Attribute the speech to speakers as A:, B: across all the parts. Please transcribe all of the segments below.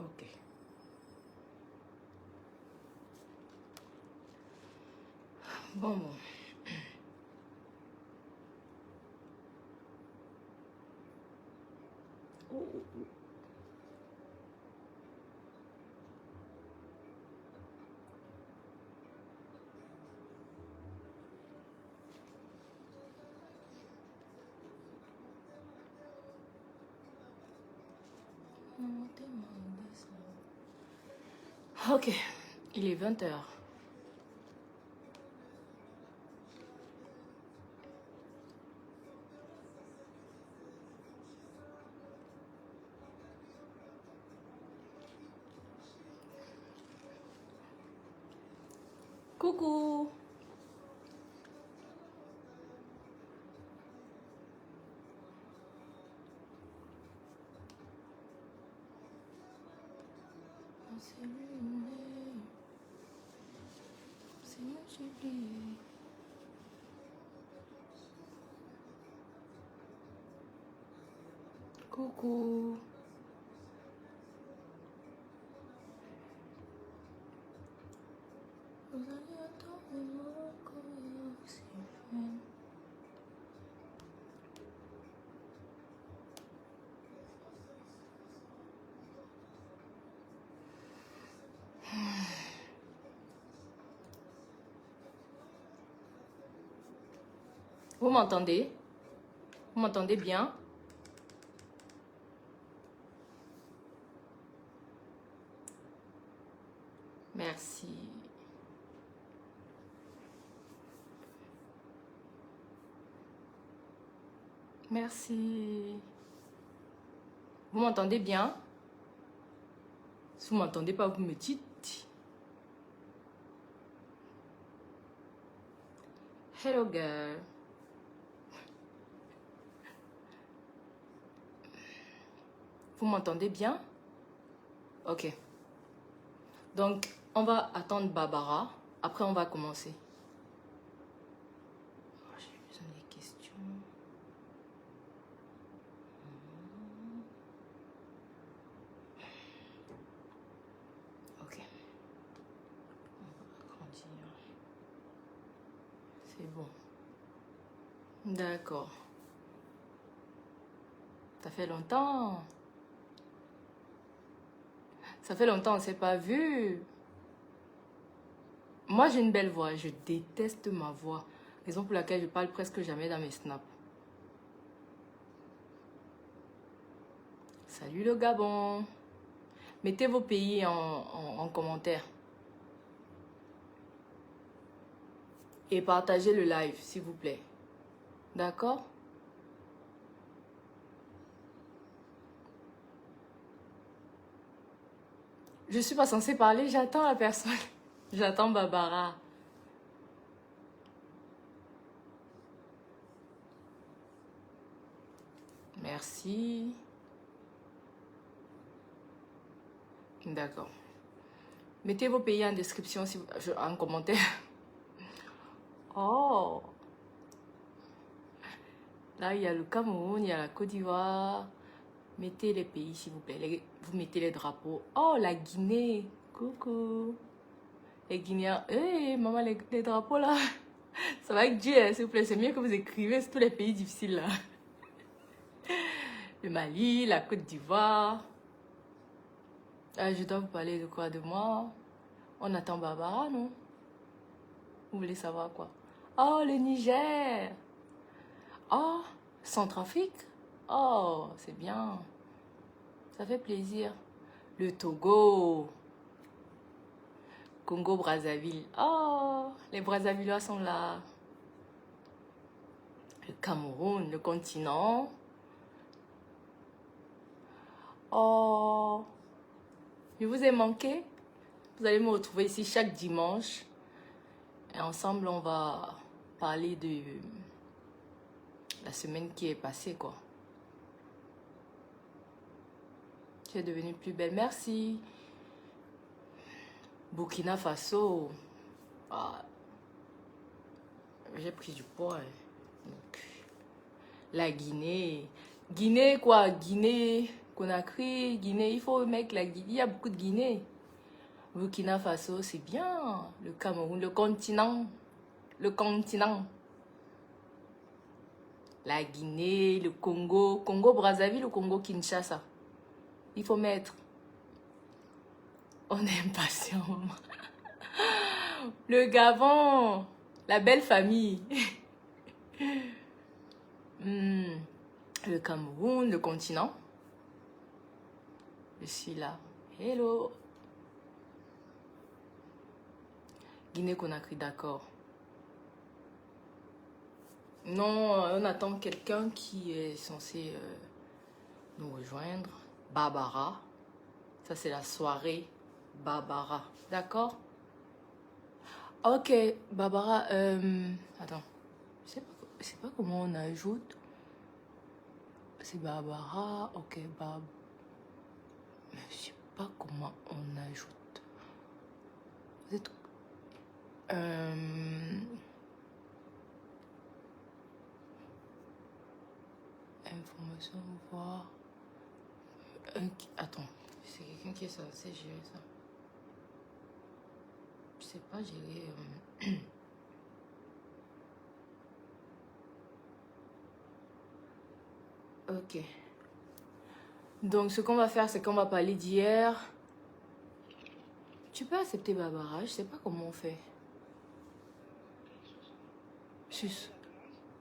A: Ok. Bon. Ok, il est 20 h. Coucou. Coucou. Vous allez attendre moi comme si vous m'entendez? Vous m'entendez bien? Merci. Merci. Vous m'entendez bien? Si vous ne m'entendez pas, vous me dites. Hello girl. Vous m'entendez bien? Ok. Donc, on va attendre Barbara. Après, on va commencer. Oh, j'ai besoin des questions. Ok. On va agrandir. C'est bon. D'accord. Ça fait longtemps. Ça fait longtemps, on ne s'est pas vu. Moi, j'ai une belle voix. Je déteste ma voix. Raison pour laquelle je parle presque jamais dans mes snaps. Salut le Gabon. Mettez vos pays en commentaire. Et partagez le live, s'il vous plaît. D'accord? Je ne suis pas censée parler, j'attends la personne. J'attends Barbara. Merci. D'accord. Mettez vos pays en description, si vous, en commentaire. Oh! Là, il y a le Cameroun, il y a la Côte d'Ivoire. Mettez les pays, s'il vous plaît. Vous mettez les drapeaux. Oh, la Guinée. Coucou. Les Guinéens. Hé, maman, les drapeaux là. Ça va avec Dieu, s'il vous plaît. C'est mieux que vous écrivez sur tous les pays difficiles là. Le Mali, la Côte d'Ivoire. Ah, je dois vous parler de quoi? De moi? On attend Barbara, non? Vous voulez savoir quoi? Oh, le Niger. Oh, Centrafrique. Oh, c'est bien. Ça fait plaisir. Le Togo. Congo-Brazzaville. Oh, les Brazzavillois sont là. Le Cameroun, le continent. Oh, je vous ai manqué. Vous allez me retrouver ici chaque dimanche. Et ensemble, on va parler de la semaine qui est passée, quoi. Tu es devenue plus belle. Merci. Burkina Faso. Ah, j'ai pris du poids. Donc, la Guinée. Guinée, quoi? Guinée Conakry, Guinée, il faut mettre la Guinée. Il y a beaucoup de Guinée. Burkina Faso, c'est bien. Le Cameroun, le continent. Le continent. La Guinée, le Congo. Congo-Brazzaville ou Congo-Kinshasa. Il faut mettre. On est impatient. Le Gabon. La belle famille. Le Cameroun, le continent. Je suis là. Hello. Guinée-Conakry, d'accord. Non, on attend quelqu'un qui est censé nous rejoindre. Barbara. Ça, c'est la soirée Barbara. D'accord? Ok, Barbara. Attends. Je sais pas comment on ajoute. C'est Barbara. Ok, Barb. Mais je sais pas comment on ajoute. Vous êtes... Information, voir. Attends, c'est quelqu'un qui est censé gérer ça. Je sais pas gérer. Ok. Donc, ce qu'on va faire, c'est qu'on va parler d'hier. Tu peux accepter Barbara, je sais pas comment on fait.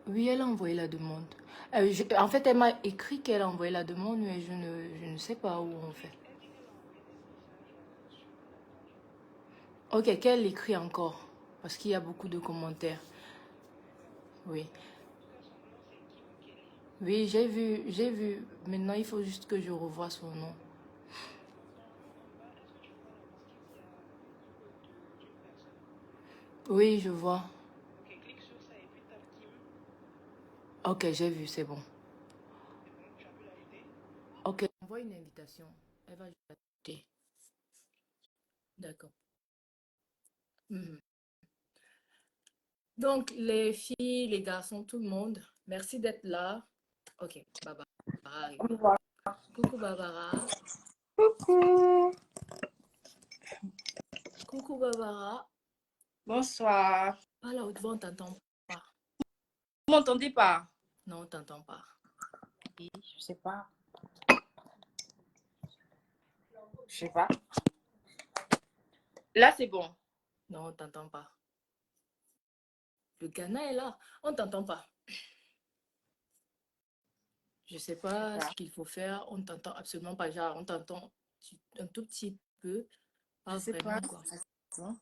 A: Oui, elle a envoyé la demande. En fait, elle m'a écrit qu'elle a envoyé la demande, mais je ne sais pas où on fait. Ok, qu'elle écrit encore, parce qu'il y a beaucoup de commentaires. Oui. Oui, j'ai vu. Maintenant, il faut juste que je revoie son nom. Oui, je vois. Ok, j'ai vu, c'est bon. Ok, envoie une invitation. Elle va ajouter. D'accord. Mhm. Donc, les filles, les garçons, tout le monde, merci d'être là. Ok, Barbara arrive là. Coucou Barbara.
B: Coucou.
A: Coucou Barbara.
B: Bonsoir.
A: Parle à haute voix, on t'entend pas.
B: Vous m'entendez pas?
A: Non, on t'entend pas.
B: Oui, je sais pas. Je sais pas. Là, c'est bon.
A: Non, on t'entend pas. Le Ghana est là, on t'entend pas. Je sais pas ce qu'il faut faire, on t'entend absolument pas. Genre, on t'entend un tout petit peu, pas
B: Je sais
A: vraiment
B: pas.
A: quoi.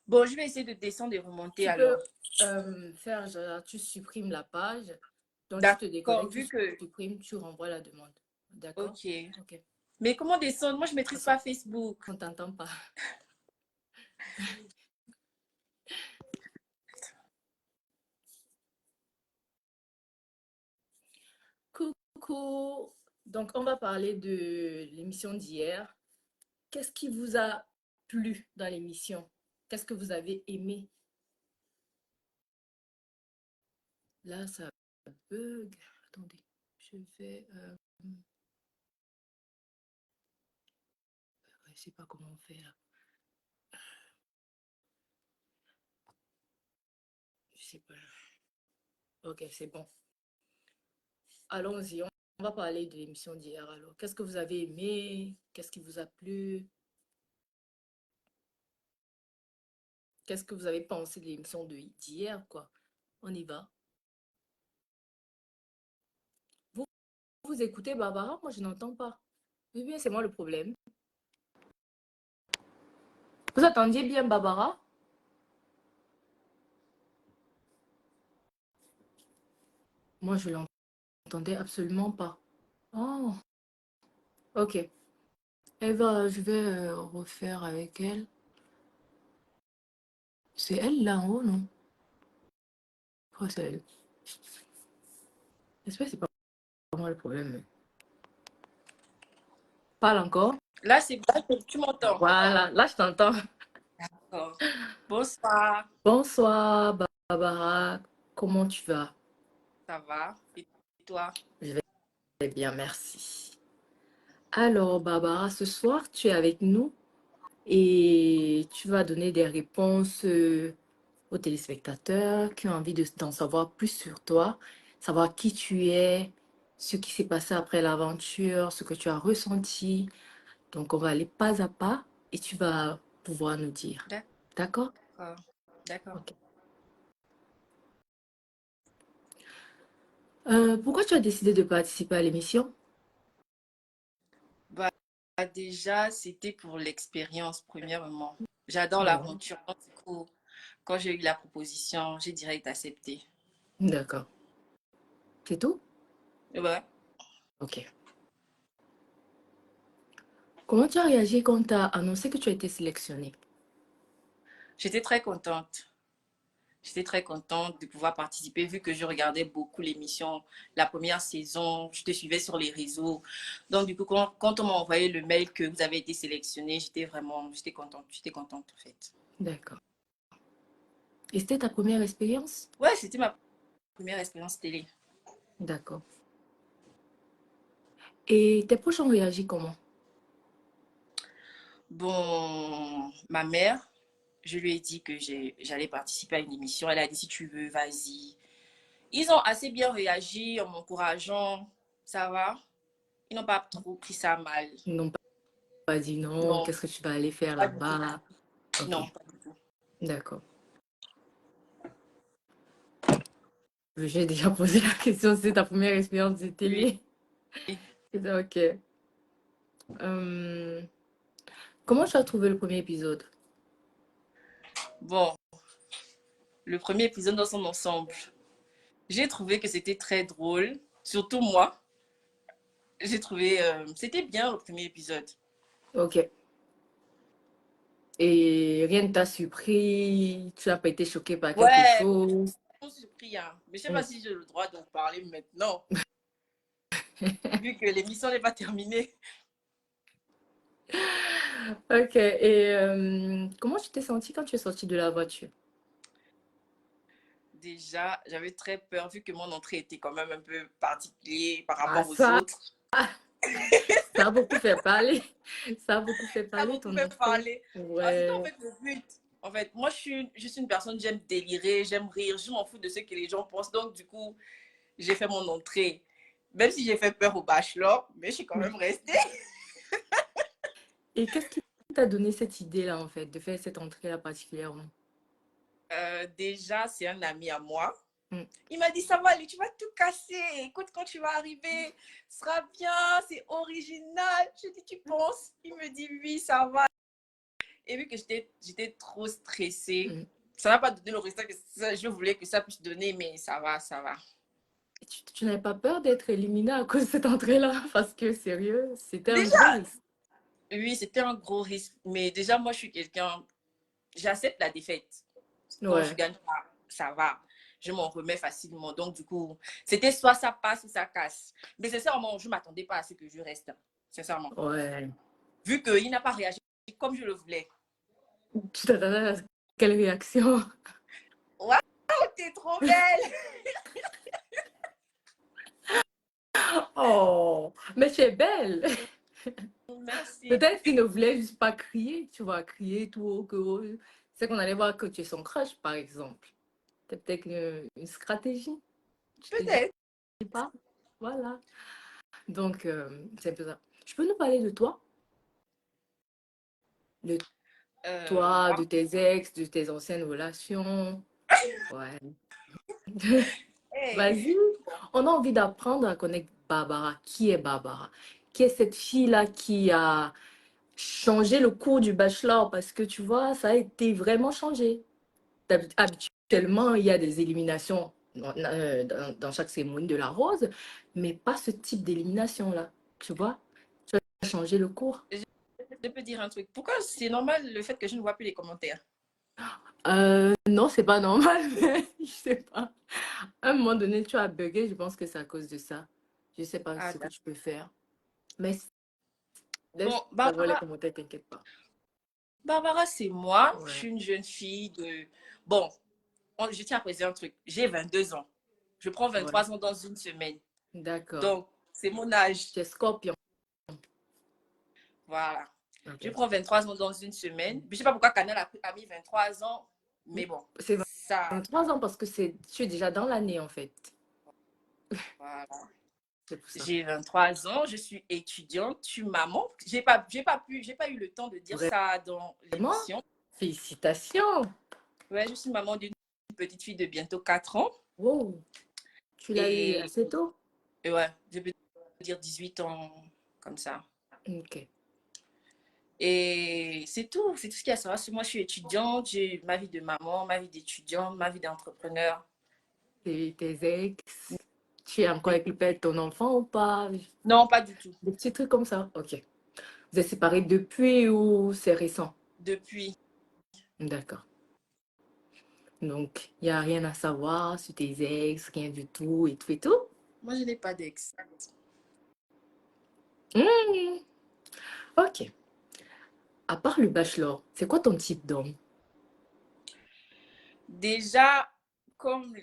B: Bon, je vais essayer de descendre et remonter
A: Tu
B: alors.
A: peux faire, genre, tu supprimes la page, donc tu te
B: D'accord,
A: déconnectes,
B: vu
A: tu
B: que...
A: supprimes, tu renvoies la demande. D'accord?
B: Ok.
A: Ok.
B: Mais comment descendre? Moi, je maîtrise pas Facebook.
A: On t'entend pas. Coucou. Donc, on va parler de l'émission d'hier. Qu'est-ce qui vous a plu dans l'émission? Qu'est-ce que vous avez aimé? Là, ça bug. Attendez, je vais... je sais pas comment faire. Je sais pas. Ok, c'est bon. Allons-y, on va parler de l'émission d'hier alors. Qu'est-ce que vous avez aimé? Qu'est-ce qui vous a plu? Qu'est-ce que vous avez pensé de l'émission d'hier, quoi? On y va. Vous, vous écoutez Barbara? Moi, je n'entends pas. Oui, bien, c'est moi le problème. Vous attendiez bien Barbara? Moi, je l'entendais absolument pas. Oh, ok. Eva, je vais refaire avec elle. C'est elle là en haut, non? Je crois que c'est elle. J'espère que c'est pas moi le problème. Parle encore.
B: Là, c'est bon. Tu m'entends?
A: Voilà, là je t'entends.
B: D'accord. Bonsoir.
A: Bonsoir Barbara, comment tu vas?
B: Ça va? Et toi?
A: Je vais bien, merci. Alors, Barbara, ce soir, tu es avec nous et tu vas donner des réponses aux téléspectateurs qui ont envie d'en savoir plus sur toi, savoir qui tu es, ce qui s'est passé après l'aventure, ce que tu as ressenti. Donc, on va aller pas à pas et tu vas pouvoir nous dire. D'accord?
B: D'accord. D'accord.
A: Ok. Pourquoi tu as décidé de participer à l'émission?
B: Bah, déjà, c'était pour l'expérience, premièrement. J'adore
A: Ouais.
B: l'aventure. Donc, du coup, quand j'ai eu la proposition, j'ai direct accepté.
A: D'accord. C'est tout?
B: Ouais.
A: Ok. Comment tu as réagi quand tu as annoncé que tu as été sélectionnée?
B: J'étais très contente. J'étais très contente de pouvoir participer vu que je regardais beaucoup l'émission, la première saison, je te suivais sur les réseaux. Donc, du coup, quand on m'a envoyé le mail que vous avez été sélectionné, j'étais contente en fait.
A: D'accord. Et c'était ta première expérience?
B: Ouais, c'était ma première expérience télé.
A: D'accord. Et tes proches ont réagi comment?
B: Bon, ma mère, je lui ai dit que j'allais participer à une émission. Elle a dit si tu veux, vas-y. Ils ont assez bien réagi en m'encourageant. Ça va. Ils n'ont pas trop pris ça mal.
A: Ils n'ont pas dit non,
B: Non,
A: qu'est-ce que tu vas aller faire
B: pas du tout.
A: là-bas? Ok,
B: Non, pas du tout.
A: d'accord. J'ai déjà posé la question, c'est ta première expérience de
B: Oui.
A: télé? C'est ça, ok. Euh, comment tu as trouvé le premier épisode?
B: Bon, le premier épisode dans son ensemble, j'ai trouvé que c'était très drôle. Surtout moi. J'ai trouvé, c'était bien le premier épisode.
A: Ok. Et rien ne t'a surpris? Tu n'as pas été choqué par quelque
B: Ouais,
A: chose?
B: je suis surpris, hein. Mais je sais pas
A: Mm.
B: si j'ai le droit d'en parler maintenant, vu que l'émission n'est pas terminée.
A: Ok. Et comment tu t'es sentie quand tu es sortie de la voiture?
B: Déjà, j'avais très peur, vu que mon entrée était quand même un peu particulière par
A: Ah,
B: rapport aux
A: ça,
B: autres.
A: ça a beaucoup fait parler. Ça a beaucoup fait
B: Ça a
A: parler
B: beaucoup
A: ton
B: fait
A: entrée.
B: parler. C'était en
A: Ouais.
B: fait le but. En fait, moi, je suis une personne, j'aime délirer, j'aime rire, je m'en fous de ce que les gens pensent. Donc, du coup, j'ai fait mon entrée. Même si j'ai fait peur au bachelor, mais je suis quand même restée.
A: Et qu'est-ce qui t'a donné cette idée-là, en fait, de faire cette entrée-là particulièrement?
B: Déjà, c'est un ami à moi.
A: Mm.
B: Il m'a dit, ça va aller, tu vas tout casser. Écoute, quand tu vas arriver, ce sera bien, c'est original. Je dis, tu penses? Il me dit, oui, ça va. Et vu que j'étais trop stressée,
A: Mm.
B: ça n'a pas donné le résultat que je voulais que ça puisse donner, mais ça va, ça va.
A: Et tu n'avais pas peur d'être éliminée à cause de cette entrée-là? Parce que, sérieux, c'était un gros
B: Déjà,
A: risque.
B: oui, c'était un gros risque. Mais déjà, moi, je suis quelqu'un, j'accepte la défaite. Quand je
A: Ouais,
B: gagne pas, ça va. Je m'en remets facilement. Donc, du coup, c'était soit ça passe ou ça casse. Mais sincèrement, je ne m'attendais pas à ce que je reste. Sincèrement.
A: ouais.
B: Vu qu'il n'a pas réagi comme je le voulais.
A: Tu t'attendais à quelle réaction?
B: Waouh, t'es trop belle!
A: Oh, mais tu es belle!
B: Merci.
A: Peut-être qu'il ne voulait juste pas crier, tu vois, crier tout haut que haut. C'est qu'on allait voir que tu es son crush, par exemple. C'est peut-être une stratégie, je te dis
B: Peut-être.
A: pas. Voilà. Donc, c'est un peu ça. Tu peux nous parler de toi? De toi, de
B: Moi,
A: tes ex, de tes anciennes relations? Ouais.
B: hey.
A: Vas-y. On a envie d'apprendre à connaître Barbara. Qui est Barbara? Qui est cette fille-là qui a changé le cours du bachelor? Parce que tu vois, ça a été vraiment changé. Habituellement, il y a des éliminations dans chaque cérémonie de la rose, mais pas ce type d'élimination-là. Tu vois? Tu as changé le cours.
B: Je peux dire un truc. Pourquoi c'est normal le fait que je ne vois plus les commentaires?
A: Non, c'est pas normal, mais je sais pas. À un moment donné, tu as bugué, je pense que c'est à cause de ça. Je sais pas
B: Ah,
A: ce que
B: d'accord.
A: tu peux faire. Mais laisse
B: Bon,
A: savoir les commentaires, t'inquiète pas.
B: Barbara, c'est moi. Je
A: Ouais.
B: suis une jeune fille de... Bon, je tiens à préciser un truc. J'ai 22 ans. Je prends
A: Ouais.
B: 23 ans dans une semaine.
A: D'accord.
B: Donc, c'est mon âge.
A: Tu es scorpion.
B: Voilà. Je
A: Ok.
B: prends 23 ans dans une semaine. Je ne sais pas pourquoi Canal a mis 23 ans, mais bon,
A: C'est
B: ça,
A: 23 ans parce que tu es déjà dans l'année, en fait.
B: voilà.
A: C'est pour ça.
B: J'ai 23 ans, je suis étudiante, je suis maman. J'ai pas eu le temps de dire ça dans
A: Vraiment?
B: l'émission.
A: Félicitations.
B: Ouais, je suis maman d'une petite fille de bientôt 4 ans.
A: Wow. Tu l'as eu
B: Et,
A: assez tôt?
B: et ouais, je peux dire 18 ans, comme ça.
A: Ok.
B: Et c'est tout ce qu'il y a à savoir. Moi, je suis étudiante, j'ai ma vie de maman, ma vie d'étudiante, ma vie d'entrepreneur.
A: Et tes ex, tu es encore avec le père de ton enfant ou pas?
B: Non, pas du tout.
A: Des petits trucs comme ça. Ok. Vous êtes séparés depuis ou c'est récent?
B: Depuis.
A: D'accord. Donc, il n'y a rien à savoir sur tes ex, rien du tout et tout et tout.
B: Moi, je n'ai pas d'ex.
A: Hmm. Ok. À part le bachelor, c'est quoi ton type d'homme?
B: Déjà, comme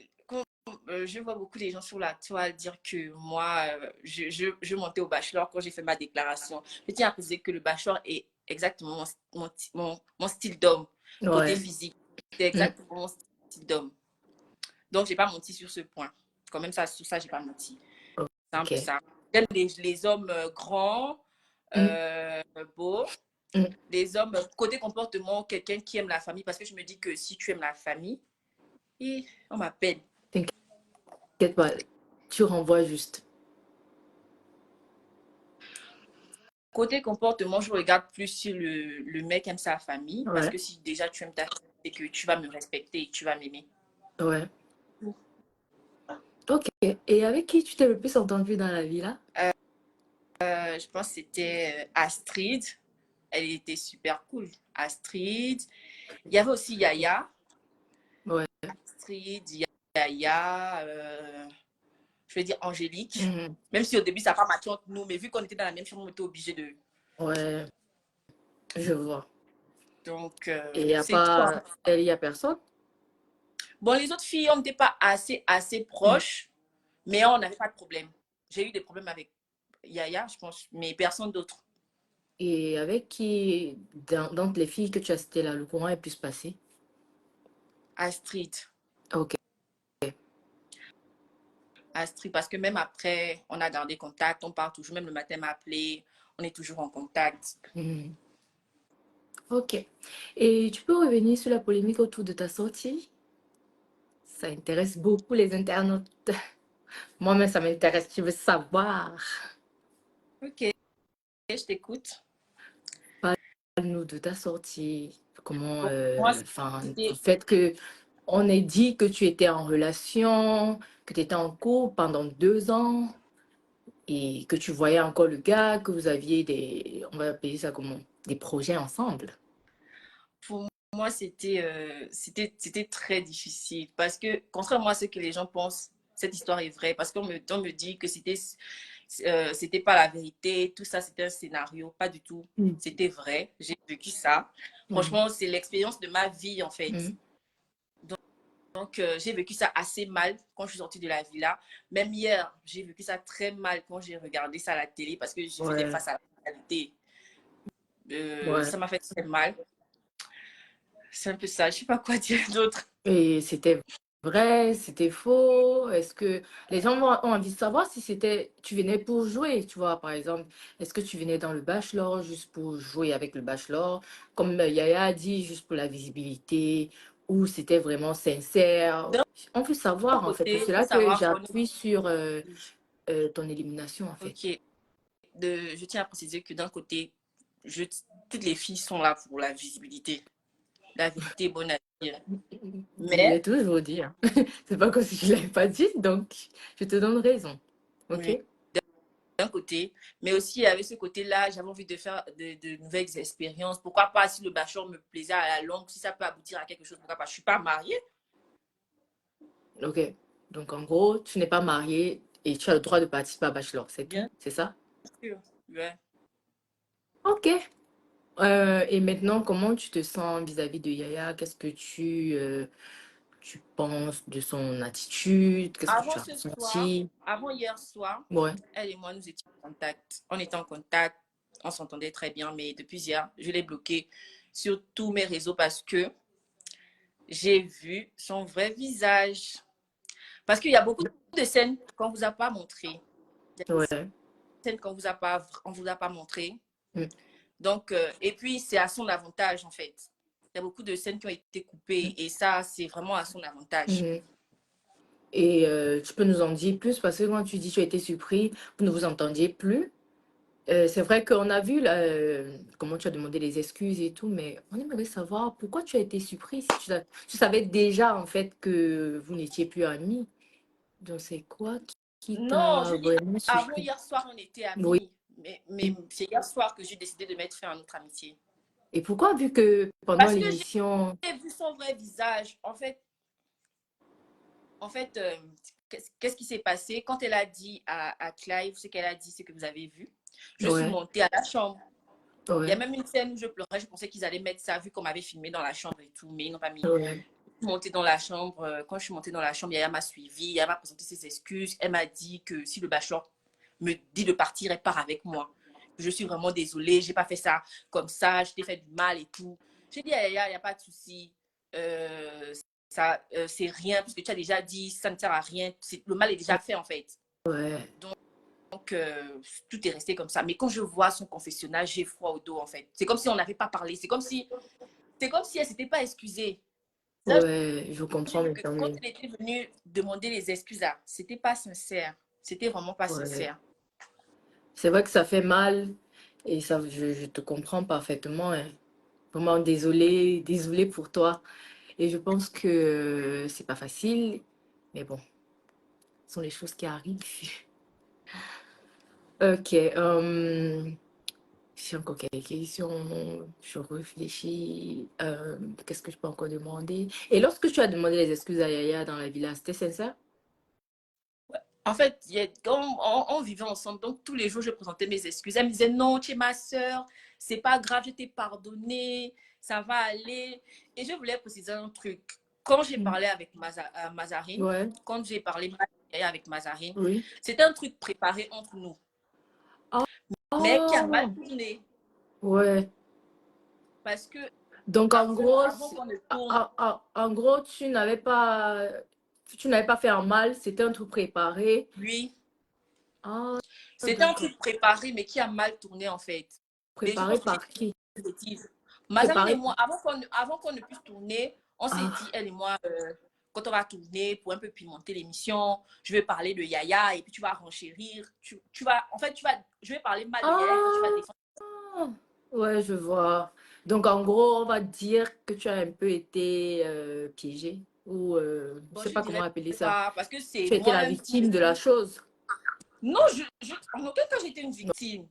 B: je vois beaucoup de gens sur la toile dire que moi, je montais au bachelor quand j'ai fait ma déclaration. Je tiens à préciser que le bachelor est exactement mon style d'homme. Côté
A: Ouais.
B: physique, c'est
A: Hmm.
B: exactement mon style d'homme. Donc, j'ai pas menti sur ce point. Quand même, ça, sur ça, j'ai pas menti. C'est un peu
A: Ok.
B: ça. J'aime les hommes grands,
A: Hmm.
B: euh, beaux.
A: Hmm.
B: Les hommes, côté comportement, quelqu'un qui aime la famille, parce que je me dis que si tu aimes la famille, on m'appelle.
A: T'inquiète pas, tu renvoies juste.
B: Côté comportement, je regarde plus si le mec aime sa famille, parce
A: Ouais.
B: que si déjà tu aimes ta famille, c'est que tu vas me respecter et tu vas m'aimer.
A: Ouais. Ok. Et avec qui tu t'es le plus entendu dans la vie là?
B: Je pense que c'était Astrid. Elle était super cool. Astrid. Il y avait aussi Yaya.
A: Ouais.
B: Astrid, Yaya, je vais dire Angélique.
A: Mhm.
B: Même si au début, ça n'a pas matché entre nous, mais vu qu'on était dans la même chambre, on était obligés de.
A: Ouais, je vois.
B: Donc,
A: Et il n'y a
B: c'est tout, hein.
A: pas. Il y a personne?
B: Bon, les autres filles, on n'était pas assez
A: Mhm.
B: proches, mais on n'avait pas de problème. J'ai eu des problèmes avec Yaya, je pense, mais personne d'autre.
A: Et avec qui, dans les filles que tu as citées là, le courant est plus passé?
B: Astrid.
A: Ok.
B: Astrid, parce que même après, on a gardé contact, on parle toujours, même le matin m'appeler, on est toujours en contact.
A: Mhm. Ok. Et tu peux revenir sur la polémique autour de ta sortie? Ça intéresse beaucoup les internautes. Moi-même, ça m'intéresse. Tu veux savoir.
B: Ok, je t'écoute.
A: Parle-nous de ta sortie. Comment,
B: Bon, moi,
A: enfin, du
B: c'était
A: fait que on ait dit que tu étais en relation, que tu étais en couple pendant 2 ans et que tu voyais encore le gars, que vous aviez on va appeler ça comment, des projets ensemble.
B: pour moi, c'était très difficile parce que, contrairement à ce que les gens pensent, cette histoire est vraie parce on me dit que c'était pas la vérité, tout ça, c'était un scénario, pas du tout.
A: Mm.
B: C'était vrai, j'ai vécu ça.
A: Mhm.
B: Franchement, c'est l'expérience de ma vie en fait.
A: Mhm.
B: Donc, j'ai vécu ça assez mal quand je suis sortie de la villa. Même hier, j'ai vécu ça très mal quand j'ai regardé ça à la télé parce que je faisais
A: Ouais,
B: face à la réalité.
A: ouais.
B: Ça m'a fait très mal. C'est un peu ça. Je ne sais pas quoi dire d'autre.
A: Et c'était vrai, c'était faux. Est-ce que les gens ont envie de savoir si tu venais pour jouer, tu vois, par exemple, est-ce que tu venais dans le bachelor juste pour jouer avec le bachelor, comme Yaya a dit, juste pour la visibilité, ou c'était vraiment sincère?
B: D'un
A: On veut savoir, en fait. C'est
B: côté, il faut
A: cela que
B: savoir qu'on
A: j'appuie sur
B: est.
A: ton élimination, en fait.
B: Ok. Je tiens à préciser que d'un côté, je, toutes les filles sont là pour la visibilité. La vérité est bonne à dire.
A: Je l'ai
B: Mais,
A: toujours dit, hein. C'est pas comme si je ne l'avais pas dit, donc je te donne raison. OK?
B: oui, d'un côté, mais aussi il y avait ce côté-là, j'avais envie de faire de nouvelles expériences. Pourquoi pas si le bachelor me plaisait à la longue, si ça peut aboutir à quelque chose, pourquoi pas? Je ne suis pas mariée.
A: Ok. Donc, en gros, tu n'es pas marié et tu as le droit de participer à Bachelor, c'est tout,
B: Bien
A: c'est ça?
B: sûr. Ouais.
A: Ok. Et maintenant, comment tu te sens vis-à-vis de Yaya? Qu'est-ce que tu... tu penses de son attitude? Qu'est-ce que tu
B: Avant
A: as
B: ce soir,
A: ressenti?
B: avant hier soir,
A: Ouais,
B: elle et moi, nous étions en contact. On était en contact, on s'entendait très bien, mais depuis hier, je l'ai bloqué sur tous mes réseaux parce que j'ai vu son vrai visage. Parce qu'il y a beaucoup de scènes qu'on ne vous a pas montrées. Il y a des
A: ouais.
B: scènes qu'on ne vous a pas montrées.
A: Mm,
B: Donc, et puis, c'est à son avantage, en fait. Il y a beaucoup de scènes qui ont été coupées et ça, c'est vraiment à son avantage.
A: mhm. Et tu peux nous en dire plus parce que quand tu dis que tu as été surpris, vous ne vous entendiez plus. C'est vrai qu'on a vu là, comment tu as demandé les excuses et tout, mais on aimerait savoir pourquoi tu as été surpris si tu savais déjà en fait que vous n'étiez plus amis. Donc c'est quoi qui
B: Non,
A: t'a
B: je dis,
A: vraiment
B: avant
A: surpris?
B: hier soir, on était
A: Oui.
B: amis. Mais c'est hier soir que j'ai décidé de mettre fin à notre amitié.
A: Et pourquoi, vu que pendant
B: Parce que
A: l'émission,
B: j'ai vu son vrai visage. En fait, qu'est-ce qui s'est passé? Quand elle a dit à Clive ce qu'elle a dit, ce que vous avez vu, je suis
A: ouais,
B: montée à la chambre. Il y a
A: ouais,
B: même une scène où je pleurais. Je pensais qu'ils allaient mettre ça, vu qu'on m'avait filmé dans la chambre et tout, mais ils n'ont pas mis.
A: ouais,
B: Je suis montée dans la chambre. Quand je suis montée dans la chambre, Yaya m'a suivie. Yaya m'a présenté ses excuses. Elle m'a dit que si le bachelor me dit de partir, elle part avec moi. Je suis vraiment désolée. J'ai pas fait ça comme ça. Je t'ai fait du mal et tout. J'ai dit à Yaya, il n'y a pas de souci. Euh, ça, c'est rien, parce que tu as déjà dit, ça ne sert à rien. Le mal est déjà fait, en fait.
A: ouais,
B: Donc, tout est resté comme ça. Mais quand je vois son confessionnal, j'ai froid au dos, en fait. C'est comme si on n'avait pas parlé. C'est comme si elle ne s'était pas excusée. Ça,
A: ouais, je
B: j'ai
A: comprends
B: vu que quand
A: maintenant.
B: elle était venue demander les excuses, là, c'était pas sincère. C'était vraiment pas
A: Ouais.
B: sincère.
A: C'est vrai que ça fait mal et ça, je te comprends parfaitement, hein. Vraiment désolée, désolée pour toi. Et je pense que c'est pas facile, mais bon, ce sont les choses qui arrivent. Ok, j'ai encore quelques questions. Je réfléchis. Qu'est-ce que je peux encore demander? Et lorsque tu as demandé les excuses à Yaya dans la villa, c'était sincère?
B: En fait, on vivait ensemble, donc tous les jours, je présentais mes excuses. Elle me disait, non, tu es ma soeur, c'est pas grave, je t'ai pardonné, ça va aller. Et je voulais préciser un truc. Quand j'ai
A: Mm.
B: parlé avec Mazarine,
A: Ouais,
B: quand j'ai parlé avec Mazarine,
A: oui.
B: c'était un truc préparé entre nous,
A: Oh,
B: mais qui a mal
A: oh,
B: tourné.
A: ouais.
B: Parce que
A: Donc en gros,
B: avant qu'on ne tourne,
A: en gros, tu n'avais pas fait un mal, c'était un truc préparé.
B: lui,
A: Ah,
B: c'était un
A: d'accord.
B: truc préparé, mais qui a mal tourné en fait. Les jours
A: Préparé
B: ont changé
A: par qui?
B: de bêtises. Mazarine et
A: Préparé.
B: moi, avant qu'on ne puisse tourner, on s'est dit,
A: Ah,
B: elle et moi, quand on va tourner pour un peu pimenter l'émission, je vais parler de Yaya et puis tu vas renchérir. En fait, je vais parler mal de Yaya et puis tu vas
A: ah,
B: défendre.
A: ouais, je vois. Donc en gros, on va dire que tu as un peu été piégé ou je
B: Bon,
A: sais
B: je
A: pas comment
B: dirais
A: appeler ça.
B: pas, parce que c'est
A: Tu as été la
B: moi-même qui me
A: victime de la
B: suis.
A: chose.
B: Non, en aucun cas, j'ai été une victime.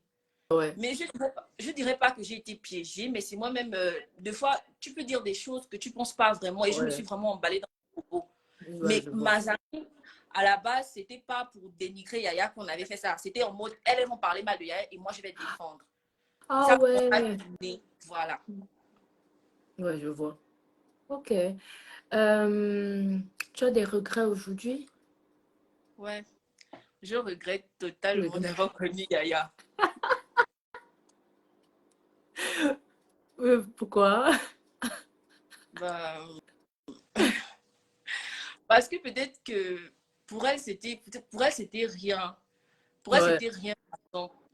A: Ouais,
B: Mais je dirais pas que j'ai été piégée, mais c'est moi-même, des fois, tu peux dire des choses que tu ne penses pas vraiment et je me suis
A: ouais,
B: vraiment emballée dans le propos.
A: ouais,
B: Mais
A: je vois.
B: Mazarine, à la base, c'était pas pour dénigrer Yaya qu'on avait fait ça. C'était en mode, elles vont parler mal de Yaya et moi, je vais défendre.
A: Ah
B: Ça n'a pas
A: ouais,
B: tourné. Voilà.
A: ouais, je vois. Ok. Euh, Tu as des regrets aujourd'hui?
B: Ouais. Je regrette totalement
A: Regrets.
B: d'avoir connu Yaya.
A: Pourquoi?
B: Bah, parce que peut-être que pour elle, c'était rien. Pour elle,
A: Ouais,
B: c'était rien.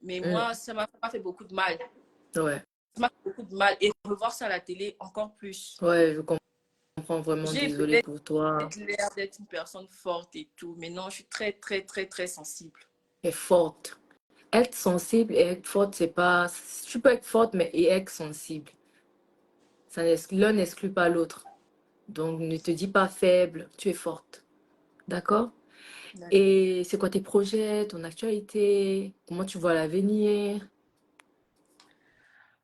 B: Mais
A: mm,
B: moi, ça m'a fait beaucoup de mal.
A: ouais,
B: Ça m'a fait beaucoup de mal. Et revoir ça à la télé, encore plus.
A: ouais, je comprends vraiment,
B: J'ai
A: désolée
B: peut-être
A: pour toi.
B: l'air d'être une personne forte et tout, mais non, je suis très, très, très, très sensible.
A: Et forte. Être sensible et être forte, c'est pas. Tu peux être forte, mais et être sensible. L'un n'exclut pas l'autre. Donc, ne te dis pas faible, tu es forte. D'accord? Et c'est quoi tes projets, ton actualité? Comment tu vois l'avenir?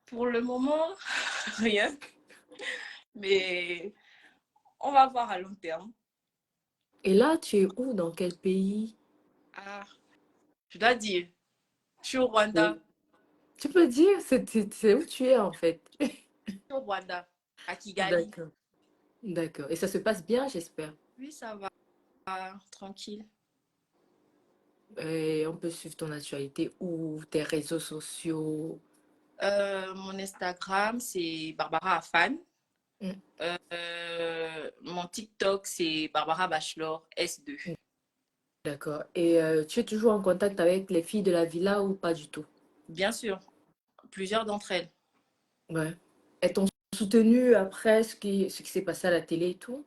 B: Pour le moment, rien, mais on va voir à long terme.
A: Et là, tu es où? Dans quel pays?
B: Ah, je dois dire, je suis au
A: Oui.
B: Rwanda.
A: Tu peux dire, c'est où tu es en fait.
B: Je suis au Rwanda, à Kigali.
A: D'accord. D'accord. Et ça se passe bien, j'espère.
B: Oui, ça va, tranquille.
A: Et on peut suivre ton actualité ou tes réseaux sociaux.
B: Mon Instagram, c'est Barbara Afan.
A: Mm,
B: Mon TikTok, c'est Barbara Bachelor S2.
A: mm, d'accord. Et tu es toujours en contact avec les filles de la villa ou pas du tout?
B: Bien sûr, plusieurs d'entre elles.
A: Ouais. Elles t'ont soutenu après ce qui s'est passé à la télé et tout?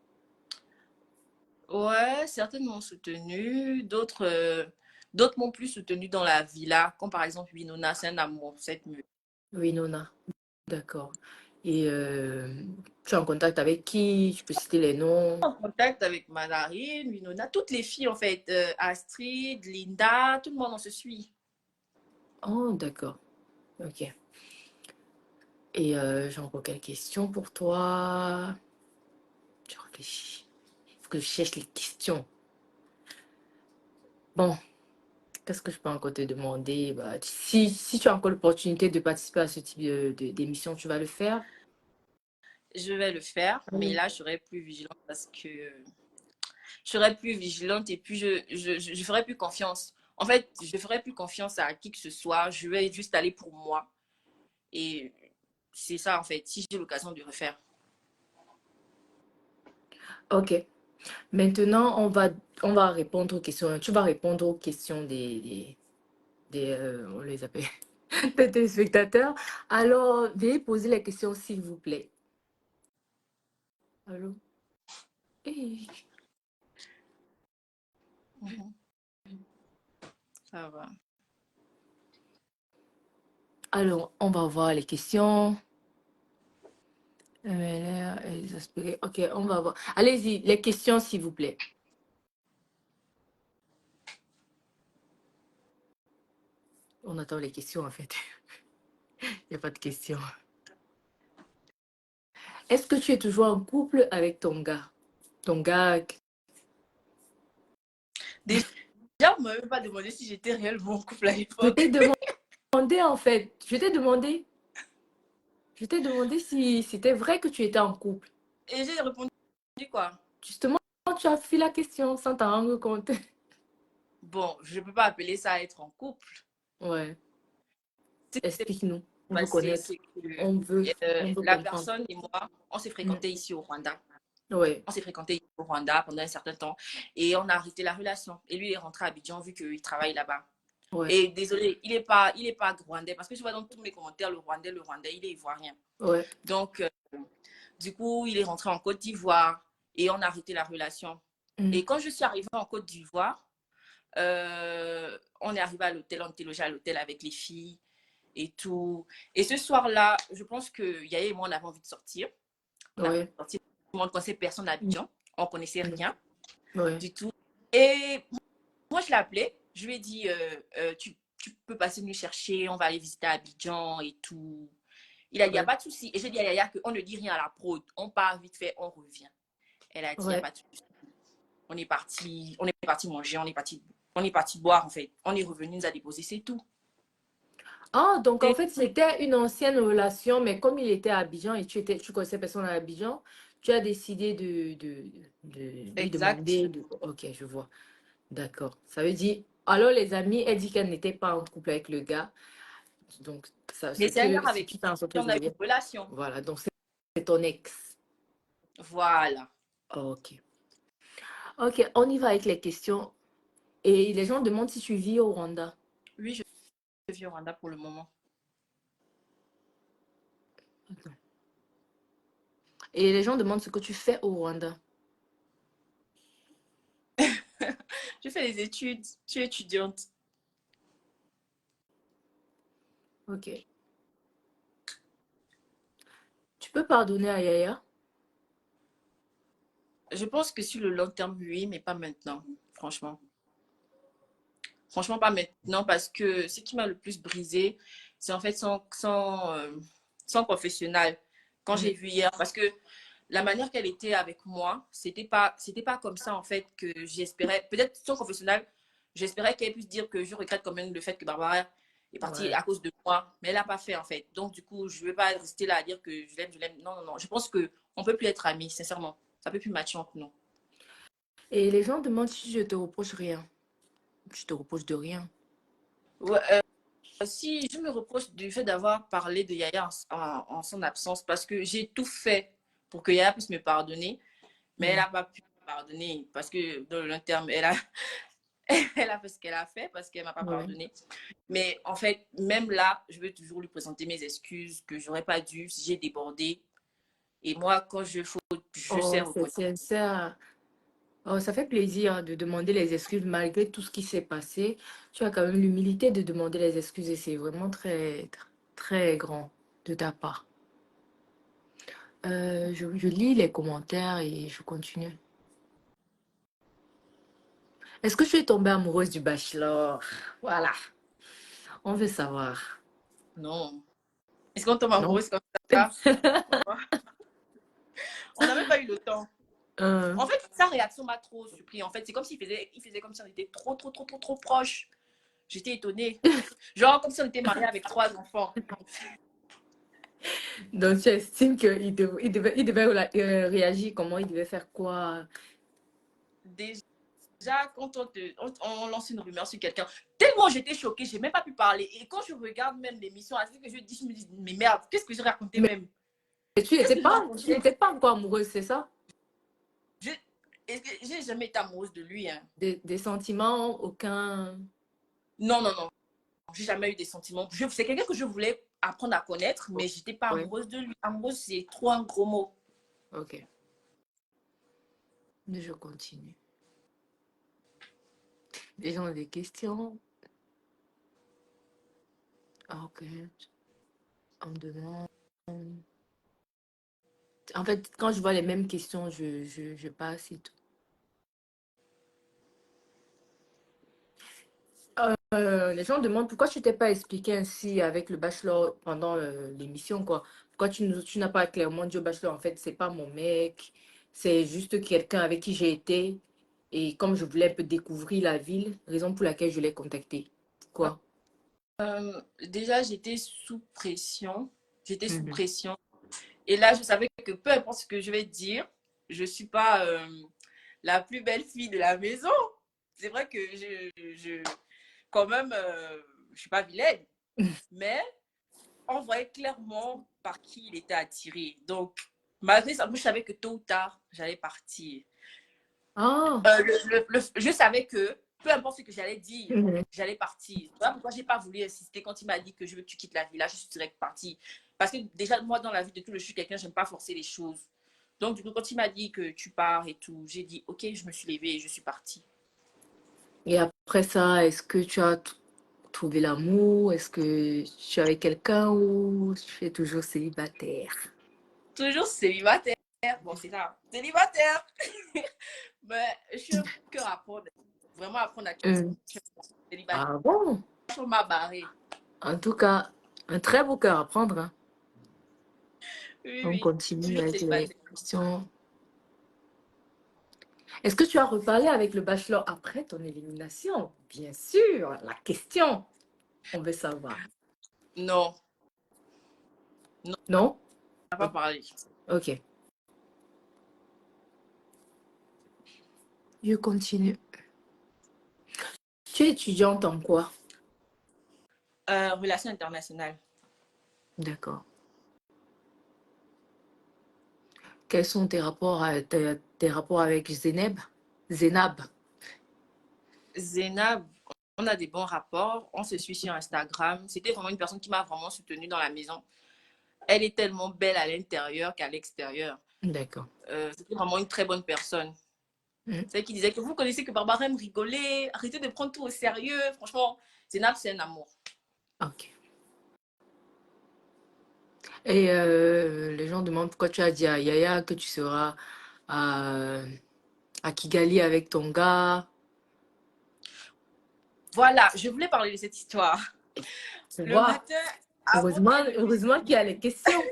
B: Ouais, certaines m'ont soutenu, d'autres m'ont plus soutenu dans la villa, comme par exemple Winona, c'est un amour, cette meuf.
A: Oui, Nona. D'accord. Et tu es en contact avec qui? Je peux citer les noms.
B: En contact avec Manarine, Winona, toutes les filles en fait, Astrid, Linda, tout le monde on se suit.
A: Oh, d'accord. Ok. Et j'ai encore quelle question pour toi? Je réfléchis. Il faut que je cherche les questions. Bon, qu'est-ce que je peux encore te demander? Bah, si tu as encore l'opportunité de participer à ce type d'émission, tu vas le faire?
B: Je vais le faire, mais
A: Oui.
B: là je serai plus vigilante parce que je serai plus vigilante et puis je ferai plus confiance. En fait, je ferai plus confiance à qui que ce soit. Je vais juste aller pour moi. Et c'est ça, en fait, si j'ai l'occasion de refaire.
A: Ok. Maintenant, on va répondre aux questions. Tu vas répondre aux questions on les appelle, des téléspectateurs. Alors, veuillez poser les questions, s'il vous plaît. Allô? Eh.
B: Mhm. Ça va.
A: Alors, on va voir les questions. Exaspéré. Ok, on va voir. Allez-y, les questions, s'il vous plaît. On attend les questions, en fait. Il n'y a pas de questions. Est-ce que tu es toujours en couple avec ton gars? Ton gars.
B: Déjà, on ne m'a même pas demandé si j'étais réellement en couple à
A: Je t'ai
B: l'époque.
A: demandé, en fait. Je t'ai demandé. Je t'ai demandé si c'était vrai que tu étais en couple.
B: Et j'ai répondu quoi?
A: Justement, tu as fait la question sans t'en rendre compte.
B: Bon, je ne peux pas appeler ça être en couple.
A: Ouais.
B: Ce qui s'est
A: Explique-nous. On veut
B: passé,
A: connaître.
B: c'est que
A: On veut
B: la
A: comprendre.
B: personne et moi, on s'est
A: Mm.
B: fréquentés ici au Rwanda.
A: Ouais.
B: On s'est fréquentés ici au Rwanda pendant un certain temps et on a arrêté la relation. Et lui, il est rentré à Abidjan vu qu'il travaille là-bas.
A: Ouais.
B: Et désolé, il est pas rwandais parce que je vois dans tous mes commentaires le Rwandais, il est ivoirien.
A: Ouais.
B: Donc, du coup, il est rentré en Côte d'Ivoire et on a arrêté la relation.
A: Mm.
B: Et quand je suis arrivée en Côte d'Ivoire, on est arrivé à l'hôtel, on était logé à l'hôtel avec les filles et tout. Et ce soir-là, je pense que Yaya et moi, on avait envie de sortir. On avait envie
A: Ouais.
B: de sortir. On ne connaissait personne à
A: Mm.
B: Abidjan. On ne connaissait
A: Mm.
B: rien
A: Ouais.
B: du tout. Et moi, je l'ai appelé. Je lui ai dit, tu peux passer nous chercher, on va aller visiter Abidjan et tout. Il a dit, il n'y a
A: Ouais.
B: pas de souci. Et j'ai dit à Yaya qu'on ne dit rien à la prod. On part vite fait, on revient. Elle a dit, il n'y a
A: Ouais.
B: pas de souci. On est parti manger, on est parti boire en fait. On est revenu, nous a déposé, c'est tout.
A: Ah, donc en
B: C'est
A: fait,
B: tout.
A: c'était une ancienne relation, mais comme il était à Abidjan et tu connaissais personne à Abidjan, tu as décidé de lui
B: Exact.
A: demander. Ok, je vois. D'accord. Ça veut dire. Alors, les amis, elle dit qu'elle n'était pas en couple avec le gars. Donc, ça,
B: Mais
A: ce
B: c'est un gars
A: ce
B: avec
A: qui
B: qui
A: fait en sorte que
B: on a eu une
A: devienne.
B: relation.
A: Voilà. Donc, c'est ton ex.
B: Voilà.
A: Ok. Ok, on y va avec les questions. Et les gens demandent si tu vis au Rwanda.
B: Oui, je vis au Rwanda pour le moment.
A: Attends. Et les gens demandent ce que tu fais au Rwanda.
B: Je fais des études, je suis étudiante.
A: Ok. Tu peux pardonner à Yaya?
B: Je pense que sur le long terme, oui, mais pas maintenant, franchement. Franchement, pas maintenant parce que ce qui m'a le plus brisé, c'est en fait son professionnel. Quand j'ai
A: Mm.
B: vu hier, parce que la manière qu'elle était avec moi, c'était pas comme ça en fait que j'espérais. Peut-être son professionnel, j'espérais qu'elle puisse dire que je regrette quand même le fait que Barbara est partie
A: Ouais.
B: à cause de moi, mais elle n'a pas fait en fait. Donc du coup, je ne vais pas rester là à dire que je l'aime, je l'aime. Non, non, non. Je pense que on peut plus être amis, sincèrement. un peu plus matchant entre nous.
A: Et les gens demandent si je te reproche rien. Je te reproche de rien.
B: Ouais, si je me reproche du fait d'avoir parlé de Yaya en son absence, parce que j'ai tout fait pour que Yaya puisse me pardonner, mais elle n'a pas pu me pardonner parce que dans le long terme, elle a fait ce qu'elle a fait parce qu'elle ne m'a pas
A: Ouais.
B: pardonné. Mais en fait, même là, je vais toujours lui présenter mes excuses que j'aurais pas dû si j'ai débordé. Et moi, quand je faute, je sais
A: Oh, c'est
B: reconnaître.
A: sincère. Oh, ça fait plaisir de demander les excuses malgré tout ce qui s'est passé. Tu as quand même l'humilité de demander les excuses et c'est vraiment très, très grand de ta part. Je lis les commentaires et je continue. Est-ce que tu es tombée amoureuse du bachelor? Voilà, on veut savoir.
B: Non. Est-ce qu'on tombe
A: Non?
B: amoureuse comme ça? On n'a même pas eu le temps.
A: Euh,
B: En fait, sa réaction m'a trop surpris. En fait, c'est comme il faisait comme si on était trop proches. J'étais étonnée. Genre, comme si on était mariés avec 3 enfants.
A: donc, tu estimes qu'il devait réagir comment? Il devait faire quoi?
B: Déjà, quand on lance une rumeur sur quelqu'un, tellement j'étais choquée, j'ai même pas pu parler. Et quand je regarde même l'émission, à ce que je me dis, mais merde, qu'est-ce que j'ai raconté
A: Mais
B: même?
A: tu
B: Qu'est-ce
A: n'étais
B: que j'ai
A: pas, tu
B: raconté?
A: n'étais pas encore amoureuse, c'est ça?
B: Je, j'ai jamais été amoureuse de lui. Hein.
A: Des sentiments, aucun.
B: Non, non, non. J'ai jamais eu des sentiments. C'est quelqu'un que je voulais apprendre à connaître, mais j'étais pas
A: Ouais,
B: amoureuse de lui. Amoureuse, c'est trop un gros mot.
A: ok. Je continue. Les gens ont des questions. Ah, ok. On me demande. En fait, quand je vois les mêmes questions, je passe et tout. Les gens demandent pourquoi tu t'es pas expliqué ainsi avec le bachelor pendant l'émission, quoi. Pourquoi tu n'as pas clairement dit au bachelor, en fait, c'est pas mon mec, c'est juste quelqu'un avec qui j'ai été. Et comme je voulais un peu découvrir la ville, raison pour laquelle je l'ai contacté. Pourquoi?
B: Déjà, j'étais sous pression. J'étais sous
A: Mhm.
B: pression. Et là, je savais que peu importe ce que je vais dire, je ne suis pas la plus belle fille de la maison. C'est vrai que quand même, je ne suis pas vilaine. Mais on voyait clairement par qui il était attiré. Donc, malgré ça, moi, je savais que tôt ou tard, j'allais partir.
A: Ah,
B: Je savais que peu importe ce que j'allais dire,
A: mhm.
B: j'allais partir. Voilà pourquoi je n'ai pas voulu insister quand il m'a dit que je veux que tu quittes la villa, je suis direct partie. Parce que déjà, moi, dans la vie de tout le je suis quelqu'un, je n'aime pas forcer les choses. Donc, du coup, quand il m'a dit que tu pars et tout, j'ai dit, OK, je me suis levée et je suis partie.
A: Et après ça, est-ce que tu as trouvé l'amour? Est-ce que tu es avec quelqu'un ou tu es toujours célibataire?
B: Toujours célibataire. Bon, c'est ça, célibataire. Mais je suis un cœur à prendre. Vraiment à prendre à cœur.
A: Hum.
B: Célibataire,
A: Ah bon?
B: on m'a barré.
A: En tout cas, un très beau cœur à prendre, hein.
B: Oui,
A: On
B: oui,
A: continue
B: toujours
A: avec les
B: célibataire.
A: questions. Est-ce que tu as reparlé avec le bachelor après ton élimination? Bien sûr, la question, on veut savoir.
B: Non, non,
A: Non?
B: on n'a pas parlé.
A: Ok, je continue. Tu es étudiante en quoi?
B: Relations internationales.
A: D'accord. Quels sont tes rapports avec Zénab? Zénab.
B: Zénab, on a des bons rapports. On se suit sur Instagram. C'était vraiment une personne qui m'a vraiment soutenue dans la maison. Elle est tellement belle à l'intérieur qu'à l'extérieur.
A: D'accord.
B: C'était vraiment une très bonne personne.
A: Hmm.
B: Celle qui disait que vous connaissez que Barbara aime rigoler, arrêtez de prendre tout au sérieux. Franchement, Zénab, c'est un amour.
A: Ok. Et les gens demandent pourquoi tu as dit à Yaya que tu seras à, à Kigali avec ton gars.
B: Voilà, je voulais parler de cette histoire.
A: Tu
B: Le
A: vois,
B: matin, avant qu'elle ne puisse
A: heureusement qu'il y
B: venir,
A: a les questions.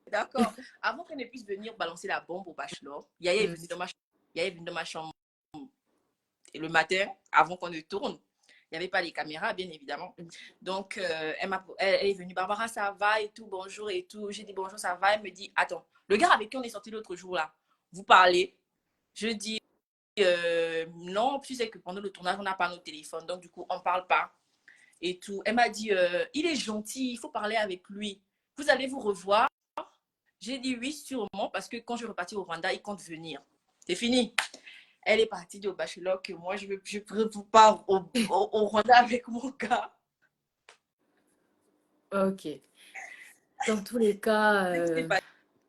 B: d'accord, avant qu'elle ne puisse venir balancer la bombe au bachelor, Yaya est
A: Hmm.
B: venue dans ma chambre. Yaya est venue dans ma chambre et le matin, avant qu'on ne tourne. Il n'y avait pas les caméras, bien évidemment. Donc, elle est venue, Barbara, ça va et tout, bonjour et tout. J'ai dit bonjour, ça va. Elle me dit, attends, le gars avec qui on est sorti l'autre jour là, vous parlez. Je dis, non, tu sais que pendant le tournage, on n'a pas nos téléphones, donc du coup, on ne parle pas et tout. Elle m'a dit, il est gentil, il faut parler avec lui. Vous allez vous revoir? J'ai dit oui, sûrement, parce que quand je repartis au Rwanda, il compte venir. C'est fini. Elle est partie dire au bachelor que moi, je pars au Rwanda avec mon gars.
A: Ok. Dans tous les cas,
B: C'est ce qui s'est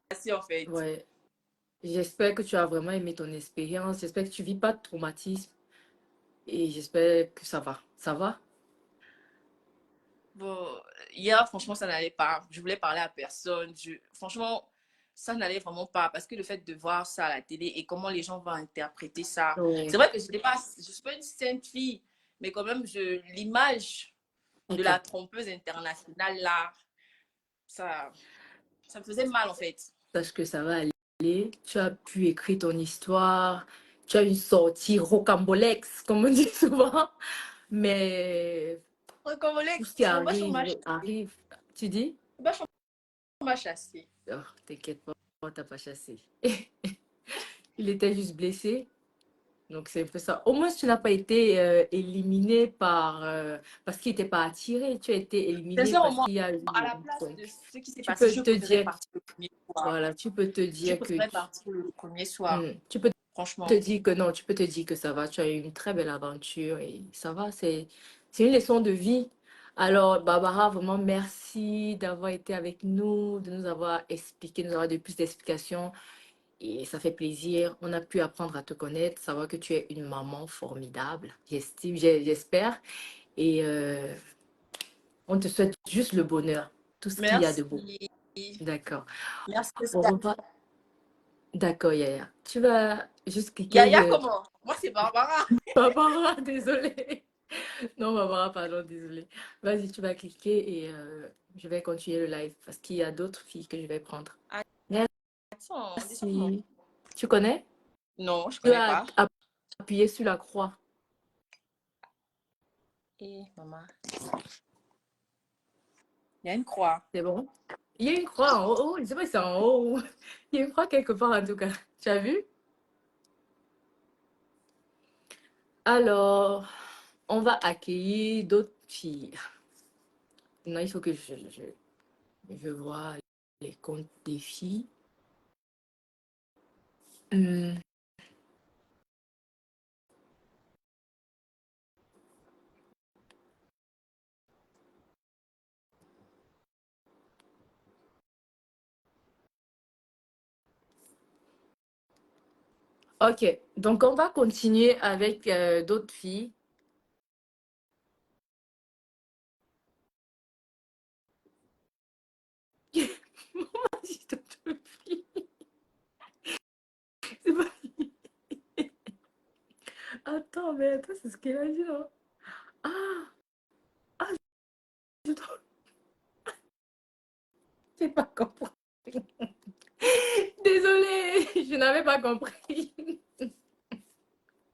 B: passé, en fait.
A: ouais. J'espère que tu as vraiment aimé ton expérience. J'espère que tu vis pas de traumatisme. Et j'espère que ça va. Ça va?
B: Bon, hier, franchement, ça n'allait pas. Je voulais parler à personne. Franchement, ça n'allait vraiment pas. Parce que le fait de voir ça à la télé et comment les gens vont interpréter ça. C'est
A: Ouais.
B: vrai que je suis pas une sainte fille, mais quand même, l'image de
A: Ok.
B: la trompeuse internationale, là, ça, ça me faisait mal, en fait.
A: Sache que ça va aller. Tu as pu écrire ton histoire. Tu as une sortie rocambolex, comme on dit souvent. Mais
B: Comme
A: tout ce qui
B: le bâchon
A: arrive, arrive. Tu dis?
B: m'a chassé.
A: Oh, t'inquiète pas, on t'a pas chassé. Il était juste blessé. Donc, c'est un peu ça. Au moins, tu n'as pas été éliminé parce qu'il n'était pas attiré. Tu as été éliminé parce
B: Sincèrement,
A: qu'il y a eu
B: à la
A: un
B: place de
A: truc.
B: ce qui s'est
A: Tu
B: passé,
A: peux
B: je
A: te
B: préférais
A: dire,
B: partir le premier soir.
A: voilà, tu peux te
B: Je
A: dire que
B: préférais partir le premier soir,
A: tu peux te
B: franchement.
A: dire que non, tu peux te dire que ça va. Tu as eu une très belle aventure et ça va. C'est une leçon de vie. Alors, Barbara, vraiment merci d'avoir été avec nous, de nous avoir expliqué, de nous avoir donné plus d'explications. Et ça fait plaisir. On a pu apprendre à te connaître, savoir que tu es une maman formidable. J'espère. Et on te souhaite juste le bonheur, tout ce qu'il y a de beau.
B: Merci.
A: D'accord.
B: Merci.
A: Au revoir. D'accord, Yaya. Tu vas juste cliquer.
B: Yaya, comment? Moi, c'est Barbara.
A: Barbara, désolée. Non, Barbara, pardon, désolée. Vas-y, tu vas cliquer et je vais continuer le live parce qu'il y a d'autres filles que je vais prendre.
B: Attends, descends-moi.
A: Merci. Tu connais?
B: Non, je
A: Tu
B: connais
A: as
B: pas.
A: appuyé sur la croix.
B: Et maman, il y a une croix.
A: C'est bon? Il y a une croix en haut. Je ne sais pas si c'est en haut. Il y a une croix quelque part en tout cas. Tu as vu? Alors, on va accueillir d'autres filles. Non, il faut que je vois les comptes des filles. Hmm. Ok, donc on va continuer avec d'autres filles. J'ai d'autres filles. C'est pas- Attends, mais attends, c'est ce qu'elle a dit là. Ah, ah, je n'ai pas compris. Désolée, je n'avais pas compris.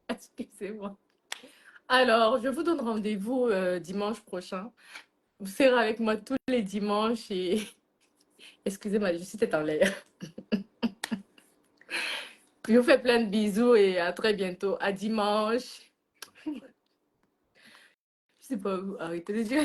A: Excusez-moi. Alors, je vous donne rendez-vous dimanche prochain. Vous serez avec moi tous les dimanches et excusez-moi, je suis tête en l'air. Je vous fais plein de bisous et à très bientôt. À dimanche. Je sais pas où arrêter de dire.